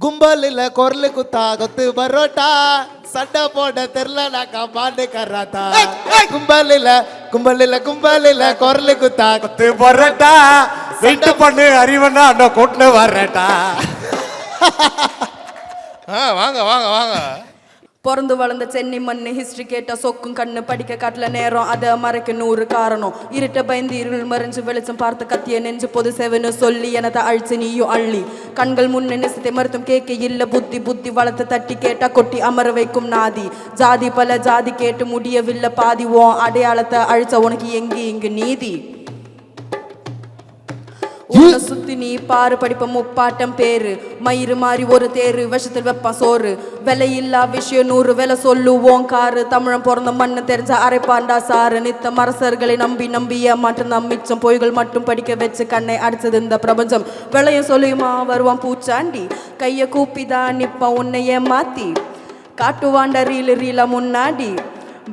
கும்பலில் குரல் குத்தா கொத்து பரோட்டா சட்டை போட தெரியலனாக்கா பாண்டு கராத்தா. கும்பலில் குரல் குத்தா கொத்து பரோட்டா வெயிட் பண்ணு அறிவனா அந்த கூட்டு வர்றட்டா. வாங்க வாங்க வாங்க. பிறந்து வளர்ந்த சென்னை மண்ணு ஹிஸ்டரி கேட்ட சொக்கும் கண்ணு படிக்க காட்டல நேரம் அதை மறைக்க 100 காரணம். இருட்ட பயந்து இருள் மறைஞ்சு வெளிச்சம் பார்த்து கத்திய நெஞ்சு பொது செவனு சொல்லி எனதை அழிச்சு நீயும் அள்ளி கண்கள் முன்னே நெசத்தை மருத்துவம் கேட்க இல்ல புத்தி வளர்த்து தட்டி கேட்டா கொட்டி அமர வைக்கும் நாதி. ஜாதி பல ஜாதி கேட்டு முடியவில்லை பாதி ஓன் அடையாளத்தை அழிச்ச உனக்கு எங்கு இங்கு நீதி. உன்னை சுத்தி நீ பாரு படிப்ப முப்பாட்டம் பேரு மயிறு மாறி ஒரு தேரு விஷத்தில் வெப்பா சோறு விலையில்லா விஷயம் 100 விலை சொல்லுவோம் காரு. தமிழன் பிறந்த மண்ணு தெரிஞ்ச அரைப்பாண்டா சாரு. நித்த அரசர்களை நம்பி ஏமாற்றம் மிச்சம் பொய்கள் மட்டும் படிக்க வச்சு கண்ணை அடிச்சது இந்த பிரபஞ்சம். விளையும் சொல்லியுமா வருவான் பூச்சாண்டி கைய கூப்பிதான் நிப்ப உன்னை ஏமாத்தி காட்டுவாண்ட ரீலா முன்னாடி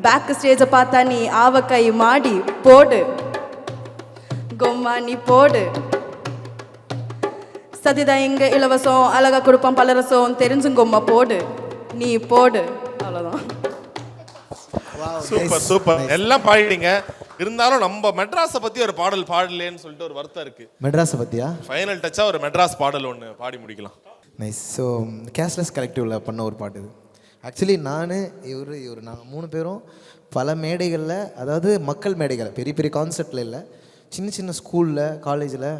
பேக் ஸ்டேஜை பார்த்தா நீ ஆவ கை மாடி போடு கொம்மா நீ போடு. சதிதான் எங்க இலவசம் அழகா கொடுப்பான் பலரசம் தெரிஞ்சுங்கொம்மா போடு நீ போடு. அவ்வளோதான். சூப்பர் சூப்பர் எல்லாம் பாடிட்டீங்க. இருந்தாலும் நம்ம மெட்ராஸை பத்தி ஒரு பாடல் பாடலேன்னு சொல்லிட்டு ஒரு வருத்தம் இருக்கு. மெட்ராஸை பத்தியா ஃபைனல் டச்சா ஒரு மெட்ராஸ் பாடல் ஒன்று பாடி முடிக்கலாம். நைஸ். ஸோ கேஷ்லெஸ் கலெக்டிவ்ல பண்ண ஒரு பாட்டு இது. ஆக்சுவலி இவர் நாங்கள் 3 பேரும் பல மேடைகளில், அதாவது மக்கள் மேடைகள், பெரிய பெரிய கான்செப்டில் இல்லை, சின்ன ஸ்கூலில் காலேஜில்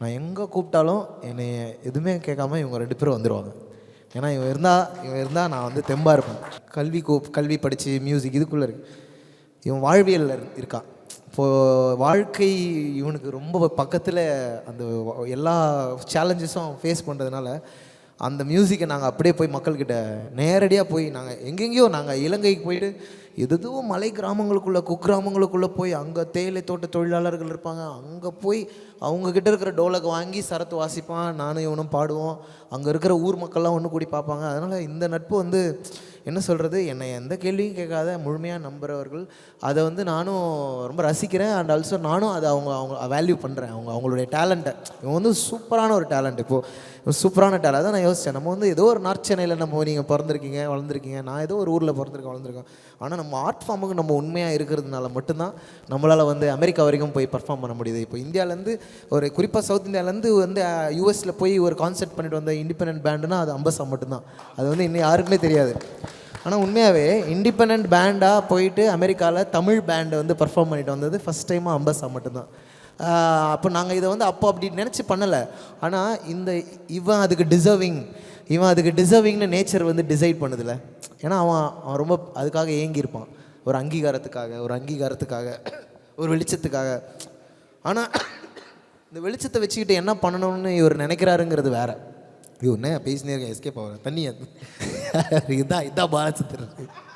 நான் எங்கே கூப்பிட்டாலும் என்னை எதுவுமே கேட்காம இவங்க 2 பேரும் வந்துடுவாங்க. ஏன்னா இவன் இருந்தால் நான் வந்து தெம்பாக இருப்பேன். கல்வி படித்து மியூசிக் இதுக்குள்ளே இருக்கு. இவன் வாழ்வியலில் இருக்கான். இப்போது வாழ்க்கை இவனுக்கு ரொம்ப பக்கத்தில் அந்த எல்லா சேலஞ்சஸும் ஃபேஸ் பண்ணுறதுனால அந்த மியூசிக்கை நாங்கள் அப்படியே போய் மக்கள்கிட்ட நேரடியாக போய் நாங்கள் எங்கெங்கேயோ நாங்கள் இலங்கைக்கு போயிட்டு எதுவும் மலை கிராமங்களுக்குள்ளே குக்கிராமங்களுக்குள்ளே போய் அங்கே தேயிலை தோட்ட தொழிலாளர்கள் இருப்பாங்க, அங்கே போய் அவங்கக்கிட்ட இருக்கிற டோலக்கு வாங்கி சரத்து வாசிப்பான், நானும் இவனும் பாடுவோம். அங்கே இருக்கிற ஊர் மக்கள்லாம் ஒன்று கூடி பார்ப்பாங்க. அதனால் இந்த நட்பு வந்து என்ன சொல்கிறது, என்னை எந்த கேள்வியும் கேட்காத முழுமையாக நம்புகிறவர்கள். அதை வந்து நானும் ரொம்ப ரசிக்கிறேன். அண்ட் ஆல்சோ நானும் அதை அவங்க வேல்யூ பண்ணுறேன். அவங்களுடைய டேலண்ட்டை. இவன் வந்து சூப்பரான ஒரு டேலண்ட். இப்போது சூப்பரான டேலண்ட். அதான் நான் யோசித்தேன், நம்ம வந்து ஏதோ ஒரு நார்த் சென்னையில் நீங்கள் பிறந்திருக்கீங்க வளர்ந்துருக்கீங்க, நான் ஏதோ ஒரு ஊரில் வளர்ந்துருக்கேன். ஆனால் நம்ம ஆர்ட் ஃபார்முக்கு நம்ம உண்மையாக இருக்கிறதுனால மட்டும்தான் நம்மளால் வந்து அமெரிக்கா வரைக்கும் போய் பர்ஃபார்ம் பண்ண முடியுது. இப்போ இந்தியாவிலேருந்து ஒரு குறிப்பாக சவுத் இந்தியாவிலேருந்து வந்து யூஎஸில் போய் ஒரு கான்சர்ட் பண்ணிட்டு வந்த இண்டிபெண்டன்ட் பேண்டுனா அது அம்பசா மட்டும்தான். அது வந்து இன்னும் யாருக்குமே தெரியாது. ஆனால் உண்மையாகவே இண்டிபெண்ட் பேண்டாக போயிட்டு அமெரிக்காவில் தமிழ் பேண்டை வந்து பர்ஃபார்ம் பண்ணிட்டு வந்தது ஃபஸ்ட் டைமாக அம்பசா மட்டும்தான். அப்போ நாங்கள் இதை வந்து அப்போ அப்படி நினச்சி பண்ணலை. ஆனால் இவன் அதுக்கு டிசர்விங்னு நேச்சர் வந்து டிசைட் பண்ணுதில்ல. ஏன்னா அவன் ரொம்ப அதுக்காக ஏங்கியிருப்பான், ஒரு அங்கீகாரத்துக்காக ஒரு வெளிச்சத்துக்காக. ஆனால் இந்த வெளிச்சத்தை வச்சுக்கிட்டு என்ன பண்ணணும்னு இவர் நினைக்கிறாருங்கிறது வேறு. இவன் பேசினே இருக்கேன், எஸ்கேப் ஆகிற தண்ணி அது இதான் பாலச்சந்திரன்.